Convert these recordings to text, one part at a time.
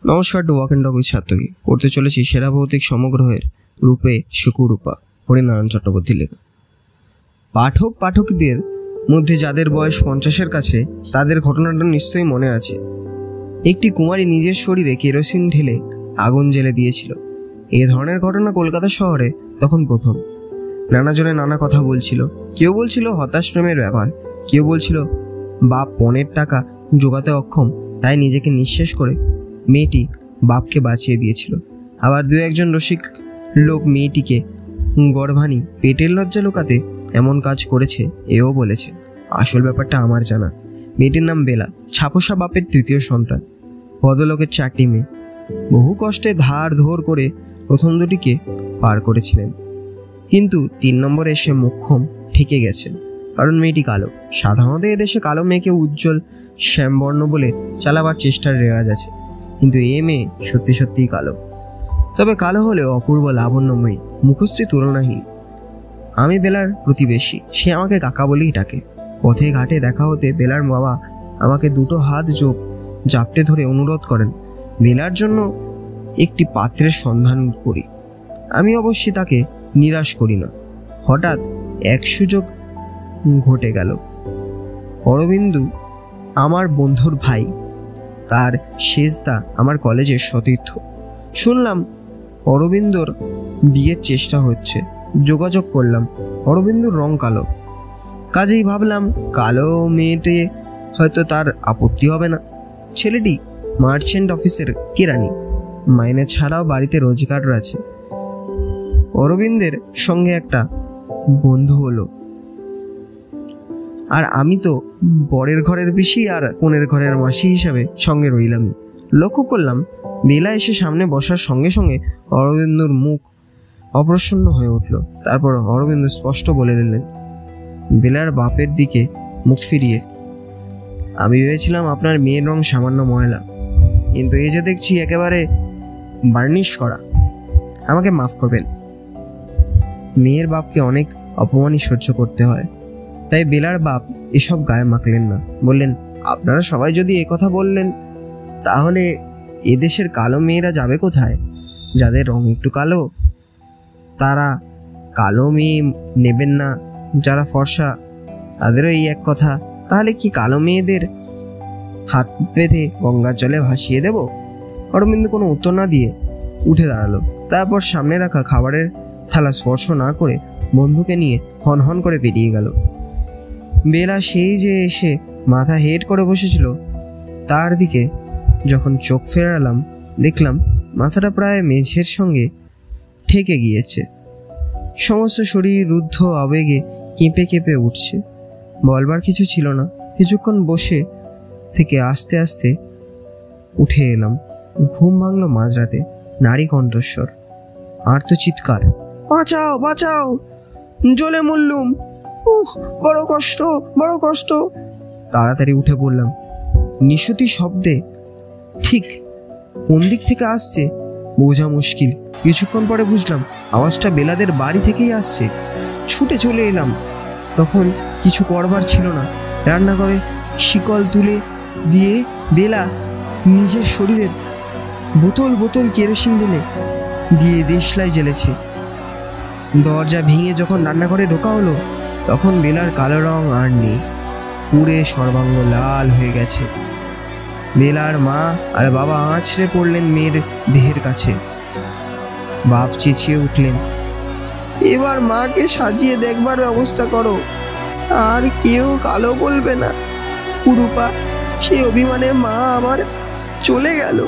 নমস্কার to walk and talk with Sarthaki. পড়তে চলেছি সেরা ভৌতিক সমগ্রহের রূপে সুকুরূপা, হরিনারায়ণ চট্টোপাধ্যায় লেখা। পাঠকদের মধ্যে যাদের বয়স 50-এর কাছে তাদের ঘটনাটা নিশ্চয়ই মনে আছে। একটি কুমারী নিজের শরীরে কেরোসিন ঢেলে আগুন জ্বেলে দিয়েছিল। এ ধরনের ঘটনা কলকাতা শহরে তখন প্রথম। নানাজনে নানা কথা বলছিল। কেউ বলছিল হতাশ প্রেমের ব্যাপার, কেউ বলছিল বাপ পণের টাকা জোগাতে অক্ষম, তাই নিজেকে নিঃশেষ করে মেয়েটি বাপকে বাঁচিয়ে দিয়েছিল। আবার দু একজন রসিক লোক মেয়েটিকে গর্ভাণী পেটের লজ্জা লুকাতে এমন কাজ করেছে এও বলেছে। আসল ব্যাপারটা আমার জানা। মেয়েটির নাম বেলা, ছাপোষা বাপের তৃতীয় সন্তান। ভদ্রলোকের 4টি মেয়ে। বহু কষ্টে ধার ধর করে প্রথম দুটিকে পার করেছিলেন, কিন্তু 3 নম্বরে এসে মোক্ষম ঠেকে গেছেন, কারণ মেয়েটি কালো। সাধারণত এদেশে কালো মেয়েকে উজ্জ্বল শ্যামবর্ণ বলে চালাবার চেষ্টার রেওয়াজ আছে, কিন্তু এ মেয়ে সত্যি সত্যিই কালো। তবে কালো হলেও অপূর্ব লাবণ্যময়ী, মুখশ্রী তুলনাহীন। আমি বেলার প্রতিবেশী, সে আমাকে কাকা বলেই ডাকে। পথে ঘাটে দেখা হতে বেলার বাবা আমাকে 2 হাত জাপটে ধরে অনুরোধ করেন বেলার জন্য একটি পাত্রের সন্ধান করি। আমি অবশ্যই তাকে নিরাশ করি না। হঠাৎ এক সুযোগ ঘটে গেল। অরবিন্দু আমার বন্ধুর ভাই, তার শেষদা আমার কলেজের সতীর্থ। শুনলাম অরবিন্দুর বিয়ের চেষ্টা হচ্ছে। যোগাযোগ করলাম। অরবিন্দুর রং কালো, কাজেই ভাবলাম কালো মেয়েতে হয়তো তার আপত্তি হবে না। ছেলেটি মার্চেন্ট অফিসের কেরানি, মাইনে ছাড়াও বাড়িতে রোজগার আছে। অরবিন্দের সঙ্গে একটা বন্ধু হলো, আর আমি তো বরের ঘরের পিসি আর কোণের ঘরের মাসি হিসাবে সঙ্গে রইলামই। লক্ষ্য করলাম বেলা এসে সামনে বসার সঙ্গে সঙ্গে অরবিন্দুর মুখ অপ্রসন্ন হয়ে উঠল। তারপর অরবিন্দু স্পষ্ট বলে দিলেন বেলার বাপের দিকে মুখ ফিরিয়ে, আমি ভেবেছিলাম আপনার মেয়ের রং সামান্য ময়লা, কিন্তু এই যে দেখছি একেবারে বার্নিশ করা। আমাকে মাফ করবেন। মেয়ের বাপকে অনেক অপমানই সহ্য করতে হয়, তাই বেলার বাপ এসব গায়ে মাখলেন না। বললেন, আপনারা সবাই যদি কথা বললেন, তাহলে এদেশের কালো মেয়েরা যাবে কোথায়? যাদের রং একটু কালো তারা কালো মেয়ে নেবেন না, যারা ফর্সা তাদেরও এই এক কথা। তাহলে কি কালো মেয়েদের হাত বেঁধে গঙ্গার জলে ভাসিয়ে দেব? অরবিন্দু কোনো উত্তর না দিয়ে উঠে দাঁড়ালো। তারপর সামনে রাখা খাবারের থালা স্পর্শ না করে বন্ধুকে নিয়ে হনহন করে বেরিয়ে গেল। বেলা সেই যে এসে মাথা হেট করে বসেছিল, তার দিকে যখন চোখ ফেরালাম দেখলাম মাথাটা প্রায় মেঝের সঙ্গে ঠেকে গিয়েছে। সমস্ত শরীর রুদ্ধ আবেগে কেঁপে কেঁপে উঠছে। বলবার কিছু ছিল না। কিছুক্ষণ বসে থেকে আস্তে আস্তে উঠে এলাম। ঘুম ভাঙল মাঝরাতে। নারী কণ্ঠস্বর, আর্তচিৎকার, বাঁচাও বাঁচাও, জ্বলে মরলুম, বড় কষ্ট বড় কষ্ট। তাড়াতাড়ি উঠে পড়লাম। নিশুতি শব্দে ঠিক কোন দিক থেকে আসছে বোঝা মুশকিল। কিছুক্ষণ পরে বুঝলাম আওয়াজটা বেলাদের বাড়ি থেকেই আসছে। ছুটে চলে এলাম। তখন কিছু করবার ছিল না। রান্নাঘরে শিকল তুলে দিয়ে বেলা নিজের শরীরের বোতল বোতল কেরোসিন দিয়ে দেশলাই জ্বেলেছে। দরজা ভেঙে যখন রান্নাঘরে ঢোকা হলো, তখন বেলার কালো রং আর নেই, পুড়ে সর্বাঙ্গ লাল হয়ে গেছে। বেলার মা আর বাবা আঁচড়ে পড়লেন মেয়ের দেহের কাছে। বাপ চেঁচিয়ে উঠলেন, এবার মাকে সাজিয়ে দেখবার ব্যবস্থা করো, আর কেউ কালো বলবে না। কুরূপা, সেই অভিমানে মা আমার চলে গেল।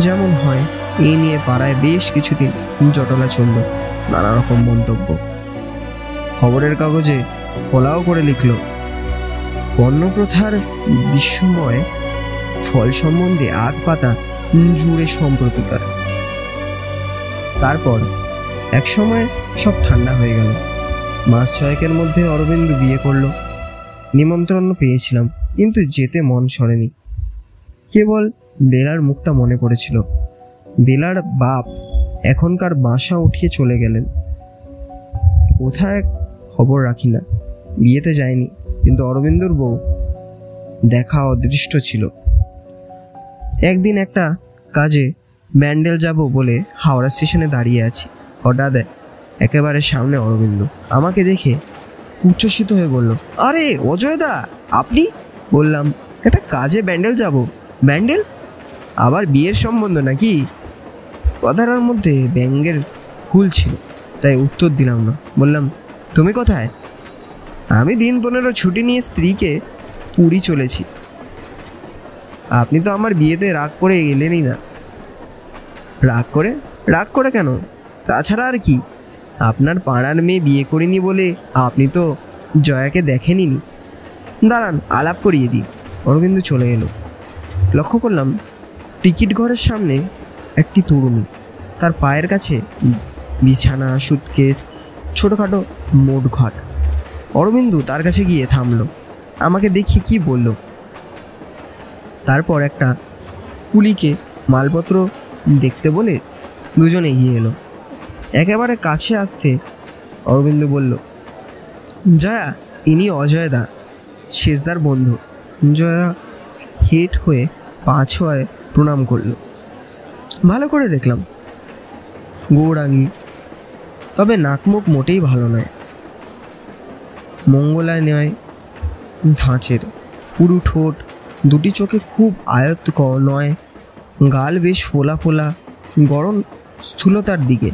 যেমন হয় এই নিয়ে পাড়ায় বেশ কিছুদিন জটলা চলল। নানা রকম মন্তব্য। খবরের কাগজে ফলাও করে লিখল, বর্ণপ্রথার বিস্ময় ফল সম্বন্ধে আধ পাতা জুড়ে সম্প্রতিকার। তারপর এক সময় সব ঠান্ডা হয়ে গেল। মাস 6 মধ্যে অরবিন্দু বিয়ে করল। নিমন্ত্রণ পেয়েছিলাম, কিন্তু যেতে মন সরেনি। কেবল বেলার মুখটা মনে পড়েছিল। বেলার বাপ এখনকার বাসা উঠিয়ে চলে গেলেন। কোথায় খবর রাখি না। বিয়েতে যায়নি, কিন্তু অরবিন্দুর বউ দেখা অদৃষ্ট ছিল। একদিন একটা কাজে ব্যান্ডেল যাব বলে হাওড়া স্টেশনে দাঁড়িয়ে আছি। হঠাৎ একেবারে সামনে অরবিন্দ আমাকে দেখে উচ্ছ্বসিত হয়ে বলল, আরে অজয়দা, আপনি? বললাম, একটা কাজে ব্যান্ডেল যাব। ব্যান্ডেল? আবার বিয়ের সম্বন্ধ নাকি? কথাটার মধ্যে ব্যঙ্গের হুল ছিল, তাই উত্তর দিলাম না। বললাম, তুমি কোথায়? আমি দিন 15 ছুটি নিয়ে স্ত্রীকে পুরী চলেছি। আপনি তো আমার বিয়েতে রাগ করে এলেনই না। রাগ করে কেন? তাছাড়া আর কি, আপনার পাড়ার মেয়ে বিয়ে করিনি বলে আপনি তো জয়াকে দেখেনি। দাঁড়ান, আলাপ করিয়ে দিই। অরবিন্দ চলে এলো। লক্ষ্য করলাম টিকিট ঘরের সামনে একটি তরুণী, তার পায়ের কাছে বিছানা, সুটকেস, ছোটোখাটো মোট ঘট। অরবিন্দু তার কাছে গিয়ে থামলো, আমাকে দেখিয়ে কি বলল। তারপর একটা কুলিকে মালপত্র দেখতে বলে দুজন এগিয়ে এলো। একেবারে কাছে আসতে অরবিন্দ বলল, জয়া, ইনি অজয়দা, শেষদার বন্ধু। জয়া হেট হয়ে পা ছোঁয়ায় প্রণাম করল। ভালো করে দেখলাম, গৌরাঙ্গী, তবে নাকমুখ মোটেই ভালো নয়। মঙ্গলায় নয় ধাঁচের, পুরু ঠোঁট, দুটি চোখে খুব আয়ত নয়, গাল বেশ ফোলা ফোলা, গরম স্থূলতার দিকে।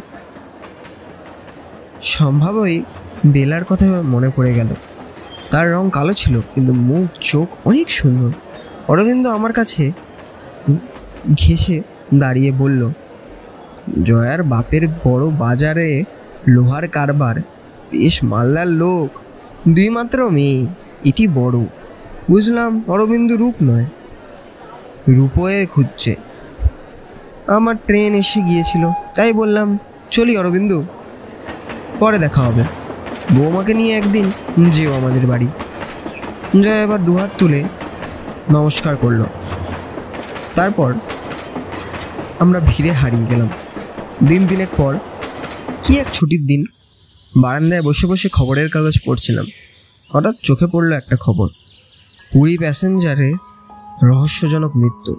সম্ভবই বেলার কথা মনে পড়ে গেল। তার রং কালো ছিল, কিন্তু মুখ চোখ অনেক সুন্দর। অরবিন্দ আমার কাছে ঘেঁষে দাঁড়িয়ে বলল, জয়ার বাপের বড় বাজারে লোহার কারবার, বেশ মালদার লোক, 2 মাত্র মেয়ে, এটি বড়। বুঝলাম অরবিন্দ রূপ নয়, রূপয়ে খুঁজছে। আমার ট্রেন এসে গিয়েছিল, তাই বললাম, চলি অরবিন্দ, পরে দেখা হবে। বৌমাকে নিয়ে একদিন যেও আমাদের বাড়ি। জয়া এবার দুহাত তুলে নমস্কার করল। তারপর আমরা ভিড়ে হারিয়ে গেলাম। দিন 3 পর, কি এক ছুটির দিন, বারান্দায় বসে বসে খবরের কাগজ পড়ছিলাম। হঠাৎ চোখে পড়ল একটা খবর, পুরী প্যাসেঞ্জারের রহস্যজনক মৃত্যু।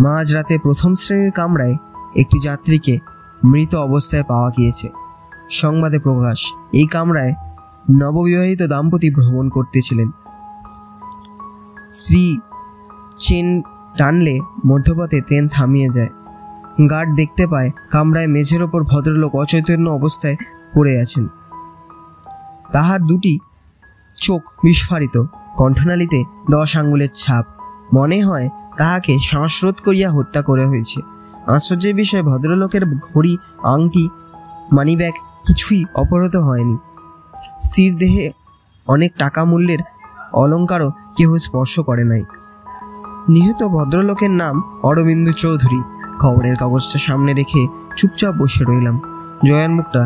মাঝরাতে প্রথম শ্রেণীর কামরায় একটি যাত্রীকে মৃত অবস্থায় পাওয়া গিয়েছে। সংবাদে প্রকাশ, এই কামরায় নববিবাহিত দাম্পতি ভ্রমণ করতেছিলেন। স্ত্রী চেন টানলে মধ্যপথে ট্রেন থামিয়ে যায়। গার্ড দেখতে পায় কামরায় মেঝের ওপর ভদ্রলোক অচৈতন্য অবস্থায় পড়ে আছেন। তাহার 2টি চোখ বিস্ফারিত, কণ্ঠনালীতে 10 আঙ্গুলের ছাপ। মনে হয় তাহাকে শ্বাসরোধ করিয়া হত্যা করা হয়েছে। আশ্চর্যের বিষয়, ভদ্রলোকের ঘড়ি, আংটি, মানিব্যাগ কিছুই অপহৃত হয়নি। স্ত্রীর দেহে অনেক টাকা মূল্যের অলঙ্কারও কেহ স্পর্শ করে নাই। নিহত ভদ্রলোকের নাম অরবিন্দ চৌধুরী। খবরের কাগজটা সামনে রেখে চুপচাপ বসে রইলাম। জয়ার মুখটা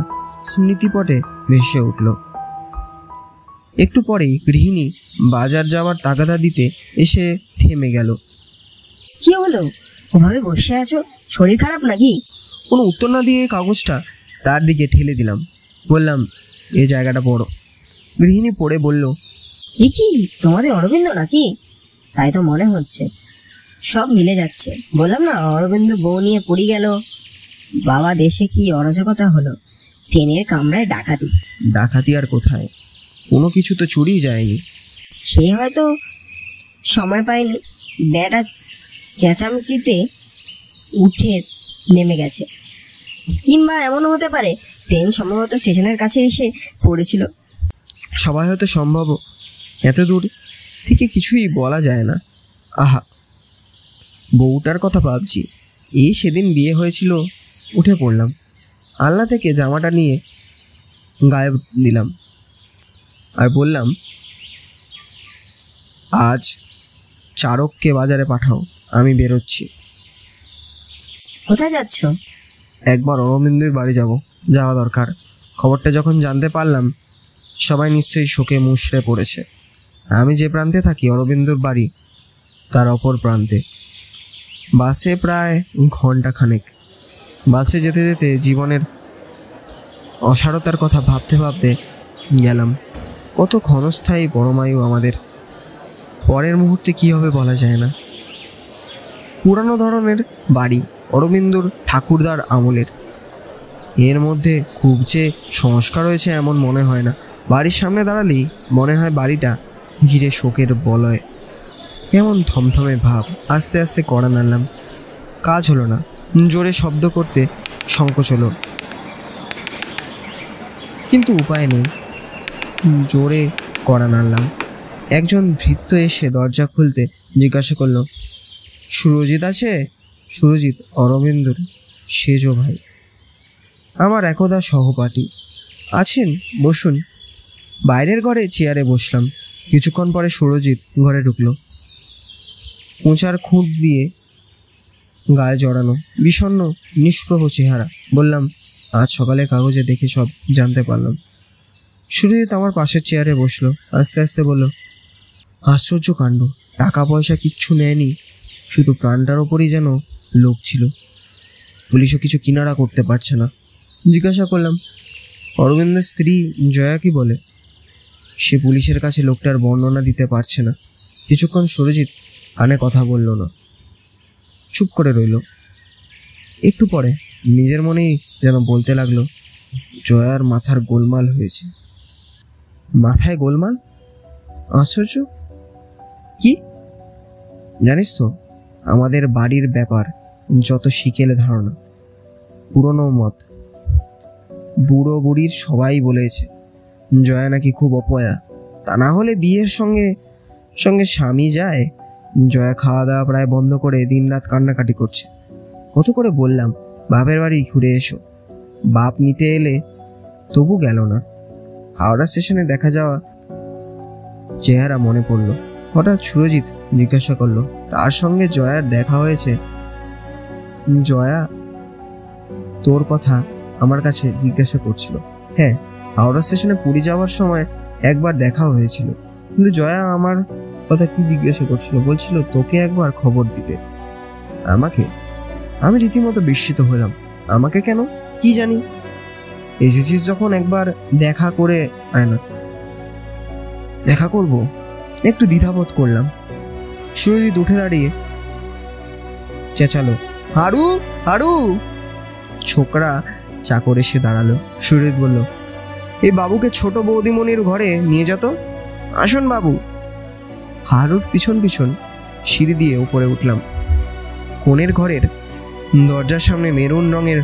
স্মৃতিপটে ভেসে উঠল। একটু পরেই গৃহিণী বাজার যাওয়ার তাগাদা দিতে এসে থেমে গেল। কি হলো, ওভাবে বসে আছো? শরীর খারাপ নাকি? কোনো উত্তর না দিয়ে কাগজটা তার দিকে ঠেলে দিলাম। বললাম, এই জায়গাটা পড়ো। গৃহিণী পড়ে বলল, এ কি, তোমাদের অরবিন্দ নাকি? তাই তো মনে হচ্ছে, সব মিলে যাচ্ছে। বললাম না, অরবিন্দ বউ নিয়ে পুরী গেল। বাবা, দেশে কি অরাজকতা হলো! ট্রেনের কামরায় ডাকাতি। ডাকাতি আর কোথায়, কোনো কিছু তো চুরি যায়নি। সে হয়তো সময় পায়নি, বেটা চেঁচামেচিতে উঠে নেমে গেছে। কিংবা এমনও হতে পারে ট্রেন সম্ভবত স্টেশনের কাছে এসে পড়েছিল। সবাই হয়তো সম্ভব, এত দূর থেকে কিছুই বলা যায় না। আহা, বউটার কথা ভাবছি। এই সেদিন বিয়ে হয়েছিল, উঠে পড়লাম। আলনা থেকে জামাটা নিয়ে গায়ে দিলাম আর বললাম, আজ চারককে বাজারে পাঠাও, আমি বেরোচ্ছি। কোথায় যাচ্ছ? একবার অরবিন্দের বাড়ি যাওয়া দরকার। খবরটা যখন জানতে পারলাম, সবাই নিশ্চয়ই শোকে মুষড়ে পড়েছে। আমি যে প্রান্তে থাকি, অরবিন্দর বাড়ি তার অপর প্রান্তে। বাসে প্রায় ঘণ্টাখানেক। বাসে যেতে যেতে জীবনের অসারতার কথা ভাবতে ভাবতে গেলাম। কত ক্ষণস্থায়ী পরমায়ু আমাদের, পরের মুহূর্তে কী হবে বলা যায় না। পুরানো ধরনের বাড়ি, অরবিন্দর ঠাকুরদার আমলের। এর মধ্যে খুব যে সংস্কার হয়েছে এমন মনে হয় না। বাড়ির সামনে দাঁড়ালেই মনে হয় বাড়িটা ঘিরে শোকের বলয়। কেমন থমথমে ভাব। আস্তে আস্তে কড়া নাড়লাম, কাজ হলো না। জোরে শব্দ করতে সংকোচ হলো, কিন্তু উপায় নেই। জোরে কড়া নাড়লাম। একজন ভৃত্য এসে দরজা খুলতে জিজ্ঞাসা করলো, সুরজিৎ আছে? সুরজিৎ অরবিন্দর সেজ ভাই, আমার একদা সহপাঠী। আছেন, বসুন। বাইরের ঘরে চেয়ারে বসলাম। কিছুক্ষণ পরে সুরজিৎ ঘরে ঢুকলো। মোচার খুঁট দিয়ে গায়ে জড়ানো, বিষণ্ণ নিষ্প্রভ চেহারা। বললাম, আজ সকালে কাগজে দেখে সব জানতে পারলাম। সুরজিৎ আমার পাশের চেয়ারে বসলো। আস্তে আস্তে বলল, আশ্চর্য কাণ্ড, টাকা পয়সা কিচ্ছু নেয়নি, শুধু প্রাণটার ওপরই যেন লোভ ছিল। পুলিশও কিছু কিনারা করতে পারছে না। জিজ্ঞাসা করলাম, অরবিন্দের স্ত্রী জয়া কি বলে? সে পুলিশের কাছে লোকটার বর্ণনা দিতে পারছে না। কিছুক্ষণ সুরজিৎ কানে কথা বলল না, চুপ করে রইল। একটু পরে নিজের মনেই যেন বলতে লাগলো, জয়ার মাথার গোলমাল হয়েছে। মাথায় গোলমাল? আশ্চর্য। কি জানিস তো, আমাদের বাড়ির ব্যাপার যত শিকেলে ধারণা, পুরনো মত, বুড়ো বুড়ির সবাই বলেছে জয়া নাকি খুব অপয়া। তা না হলে বিয়ের সঙ্গে সঙ্গে স্বামী যায়। জয়া খাওয়া দাওয়া প্রায় বন্ধ করে দিনরাত কান্নাকাটি করছে। কত করে বললাম, বাপের বাড়ি ঘুরে এসো। বাপ নিতে এলে তবু গেল না। হাওড়া স্টেশনে দেখা যাওয়া চেহারা মনে পড়ল। হঠাৎ সুরজিৎ জিজ্ঞাসা করলো, তার সঙ্গে জয়ার দেখা হয়েছে? জয়া তোর কথা আমার কাছে জিজ্ঞাসা করছিল। হ্যাঁ, হাওড়া স্টেশনে পুরী যাওয়ার সময় একবার দেখা হয়েছিল, কিন্তু জয়া আমার কথা কি জিজ্ঞাসা করছিল, বলছিল তোকে একবার খবর দিতে। আমাকে? আমি রীতিমতো বিস্মিত হলাম। আমাকে কেন? কি জানি। এসেছিস যখন একবার দেখা করে আয় না। দেখা করব? একটু দ্বিধাবোধ করলাম। সুরজিৎ উঠে দাঁড়িয়ে চেঁচালো, হারু হারু। ছোকরা চাকর এসে দাঁড়ালো। সুরজিৎ বলল, এই বাবুকে ছোট বৌদিমণির ঘরে নিয়ে যেত। আসুন বাবু। হারুর পিছন পিছন সিঁড়ি দিয়ে উপরে উঠলাম। কোণের ঘরের দরজার সামনে মেরুন রঙের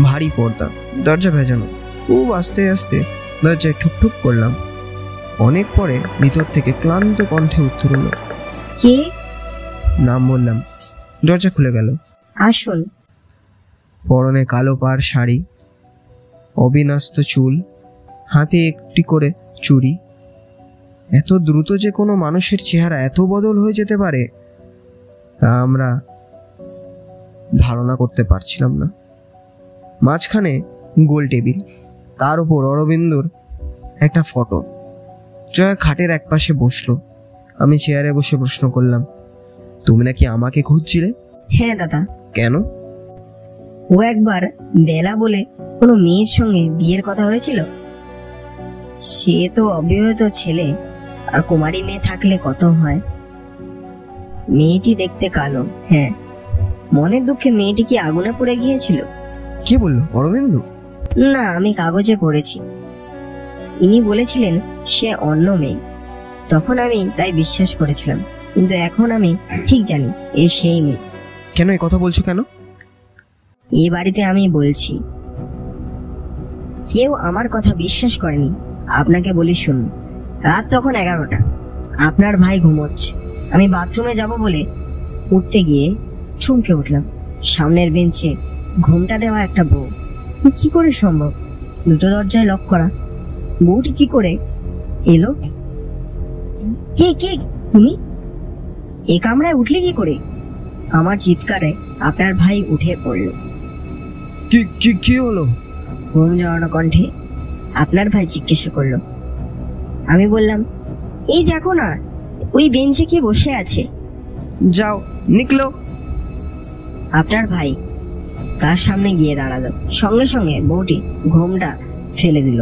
ভারী পর্দা, দরজা ভেজানো। খুব আস্তে আস্তে দরজায় ঠুকঠুক করলাম। অনেক পরে ভিতর থেকে ক্লান্ত কণ্ঠে উত্তর হলো, কে? নাম বললাম। দরজা খুলে গেল। আসুন। পরনে কালো পাড় শাড়ি, অবিন্যস্ত চুল, হাতে একটি করে চুড়ি। এত দ্রুত যে কোনো মানুষের চেহারা এত বদল হয়ে যেতে পারে তা আমরা ধারণা করতে পারছিলাম না। মাঝখানে গোল টেবিল, তার উপর অরবিন্দর একটা ফটো। জয়া খাটের একপাশে বসলো। আমি চেয়ারে বসে প্রশ্ন করলাম, তুমি নাকি আমাকে খুঁজছিলে? হ্যাঁ দাদা। কেন? ও একবার বেলা বলে কোনো মেয়ের সঙ্গে বিয়ের কথা হয়েছিল। সে তো অবিবাহিত ছেলে, আর কুমারী মেয়ে থাকলে কত হয়। মেয়েটি দেখতে কালো। হ্যাঁ, মনের দুঃখে মেয়েটি কি আগুনে পড়ে গিয়েছিল? কে বললো? অরবিন্দ? না, আমি কাগজে পড়েছি। ইনি বলেছিলেন সে অন্য মেয়ে। তখন আমি তাই বিশ্বাস করেছিলাম, কিন্তু এখন আমি ঠিক জানি এ সেই মেয়ে। কেন এই কথা বলছো? কেন? এই বাড়িতে আমি বলছি, কেউ আমার কথা বিশ্বাস করেনি। আপনাকে বলি শুনুন। রাত তখন 11টা। আপনার ভাই ঘুমোচ্ছে। আমি বাথরুমে যাব বলে উঠতে গিয়ে চমকে উঠলাম। সামনের বেঞ্চে ঘুমটা দেওয়া একটা বউ। কি করে সম্ভব? দুটো দরজায় লক করা। বউটি কি করে এলো? কে কে তুমি? এ কামরায় উঠলে কি করে? আমার চিৎকারে আপনার ভাই উঠে পড়ল। কি কি কি হলো? ঘুম জড়ানো কণ্ঠে আপনার ভাই জিজ্ঞেস করলো। আমি বললাম, এই দেখো না, ওই বেঞ্চে কি বসে আছে। যাও, নিকলো। আপনার ভাই তার সামনে গিয়ে দাঁড়ালো। সঙ্গে সঙ্গে বউটি ঘুমটা ফেলে দিল।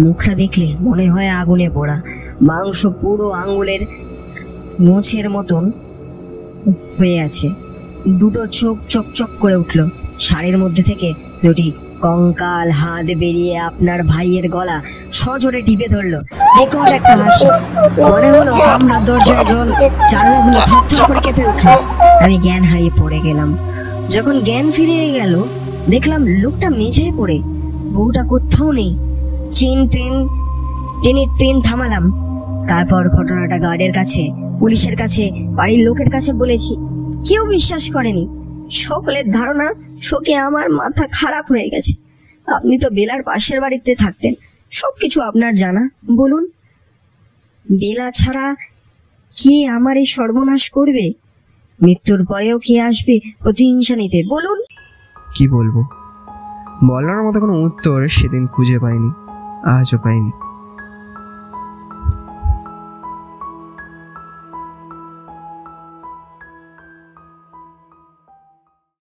মুখটা দেখলে মনে হয় আগুনে পোড়া। মাংস পুরো আঙ্গুলের মোচের মতন হয়ে আছে। দুটো চোখ চকচক করে উঠল। শাড়ির মধ্যে থেকে দুটি কঙ্কাল হাত বেরিয়ে আপনার ভাইয়ের গলা সজোরে টিপে ধরলো। বিকট একটা হাসি, মনে হলো কামরার দরজায় জল, জানলাগুলো থরথর করে কেঁপে উঠলো। আমি জ্ঞান হারিয়ে পড়ে গেলাম। যখন জ্ঞান ফিরে গেল, দেখলাম লোকটা মেঝেয় পড়ে, বউটা কোথাও নেই। ট্রেন থামালাম। তারপর ঘটনাটা গার্ডের কাছে, পুলিশের কাছে, বাড়ির লোকের কাছে বলেছি। কেউ বিশ্বাস করেনি। সকলের ধারণা শোকে আমার মাথা খারাপ হয়ে গেছে। আপনি তো বেলার পাশের বাড়িতে থাকতেন, সবকিছু আপনার জানা। বলুন, বেলা ছাড়া কে আমার এই সর্বনাশ করবে? মৃত্যুর পরেও কে আসবে প্রতিহিংসা নিতে? বলুন। কি বলবো? বলার মতো কোনো উত্তর সেদিন খুঁজে পাইনি, আজও পাইনি।